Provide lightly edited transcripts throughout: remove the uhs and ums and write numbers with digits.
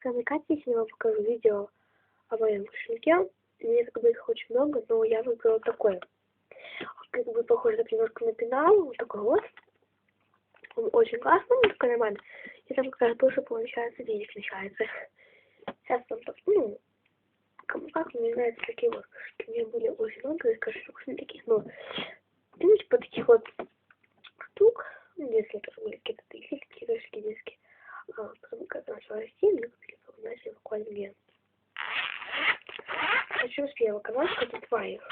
Самый Катя, я вам покажу видео о моем кошельке. Мне как бы их очень много, но я выбрала такой. Как бы похож немножко на пенал, вот такой вот. Он очень классный, он такой нормальный. И там как раз больше получается денег начинается. Сейчас там, ну, кому как, мне нравятся такие вот кошельки. У меня были очень много кошелек таких, ну, типа таких вот штук. Ну, детские тоже были какие-то такие кошельки детские. А потом, как начала расти, мне купили, начали буквально мне. Хочу успела кармашка, это два их.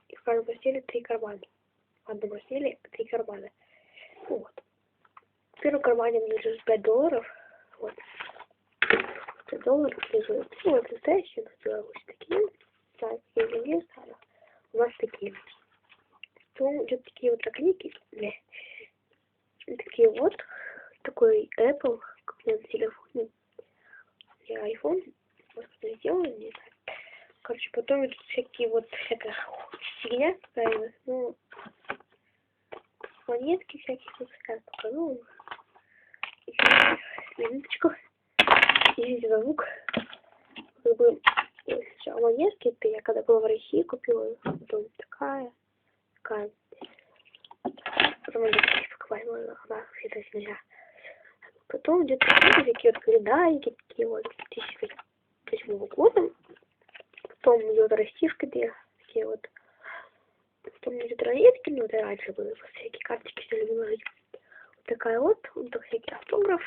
И в каждом разделе 3 кармана. В одном разделе 3 кармана. Вот. В первом кармане мне лежит $5. Вот. $5 лежит. Ну, вот настоящие, но беларуси такие. Да, я другие ставлю. У нас такие. Потом идет такие вот наклейки. Такие вот. Такой Apple, как у меня на телефоне. И iPhone. Может, не сделали, не знаю. Короче, потом идут всякие вот всякая фигня такая, ну, монетки всякие, тут сейчас покажу. Минуточку. Извините за звук. Как бы, сначала монетки, это я когда была в России купила, потом такая. Потом я покупаю, она вообще то нельзя. Потом идет такие вот календарики, такие вот 2008 года. Потом идет растишка, такие вот. Потом идет розетки, ну это раньше были, всякие карточки все любили ложить. Вот такая вот всякий автограф.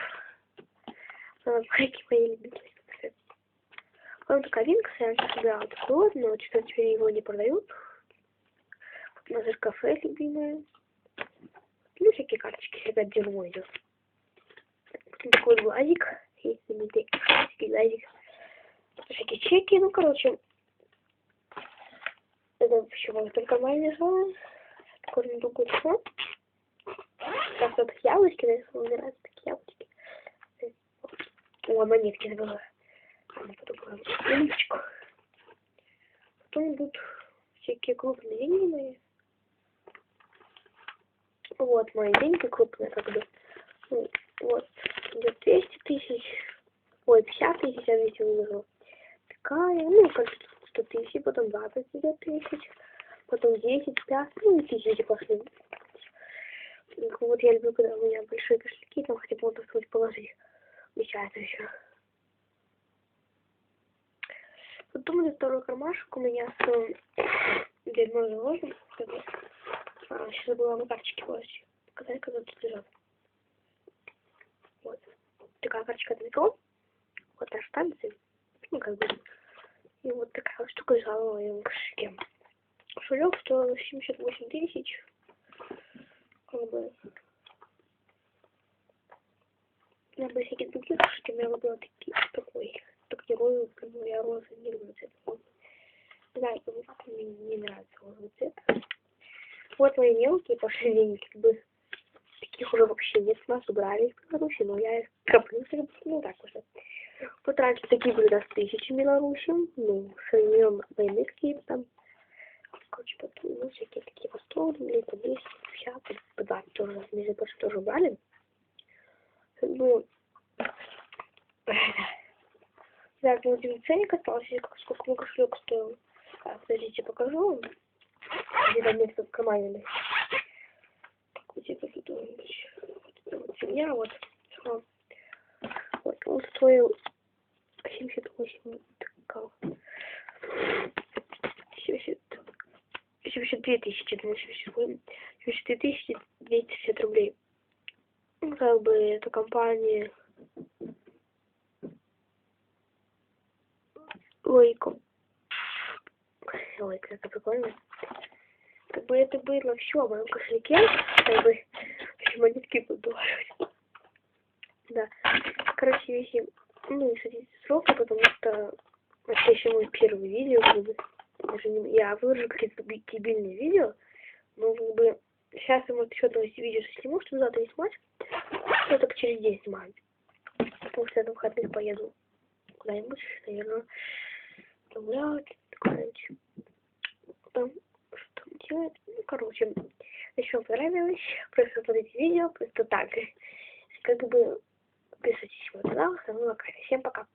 Всякие мои любимые. Потом такая винка, я раньше собирала такой вот, но что-то теперь его не продают. Потом даже кафе любимые. Ну, всякие карточки, всякое дерьмо идет. Потом такой глазик, есть знаменитый глазик. Всякие чеки, ну, короче. Это вообще было только моя лежала. Такой на другой телефон. Сейчас вот яблочки нарисованы, мне нравятся такие яблочки. О, монетки забыла. Ладно, потом минуточку. Потом идут всякие крупные деньги мои. Вот мои деньги крупные, как бы. Ну, вот, идет 200 тысяч. Ой, 50 тысяч я вместе выложила. Такая, ну, как 100 тысяч, потом 20 идет тысяч. Потом 10, 5, ну, и тысячи пошли. Вот я люблю, когда у меня большие кошельки, там хотя бы можно что-нибудь положить. Вмещается еще. Потом идет второй кармашек у меня с дерьмо заложен. Сейчас забыла на карточке положить. Показать, когда тут лежат. Вот. Такая карточка от метро. Вот наша станция. Ну, как бы. И вот такая вот штука лежала в моем кошельке. Кошелек стоил 78 тысяч. Как бы. У меня были всякие другие кошельки, у меня было такой. Так герою, как бы я розы не люблю цвет. Не знаю, как мне не нравится розовый цвет. Вот мои мелкие пошли деньги, как бы. Таких уже вообще нет, нас убрали из Беларуси, но я их коплю, ну так уже. Вот раньше такие были раз 1000 в Беларуси, ну, с времен войны какие-то там. Короче, потом, ну, всякие такие по 100 рублей, по 250, по 20 тоже, между прочим, тоже брали. Ну, да, ну, один ценник остался, сколько мой кошелек стоил. Подождите, покажу. Где-то место в кармане. Где-то тут вот семья, вот. Вот, он стоил 78, 72 тысячи, 72 тысячи 260 рублей. Ну, как бы, это компания Лойко. Ой, как это прикольно. Как бы это было все в моем кошельке. Как бы, еще монетки выбывают. Да. Короче, если, ну, не садитесь сроки, потому что это еще мой первый видео. Как бы, даже не, я выложу какие-то дебильные видео. Но как бы сейчас я, может, еще одно видео сниму, чтобы завтра не снимать. Я только через день снимаю. Потому что я на выходных поеду куда-нибудь, наверное, гулять, куда-нибудь. Там, что там делать? Ну, короче, если вам понравилось, просто смотрите видео, просто так. Как бы, подписывайтесь на мой канал, с вами была Катя. Всем пока.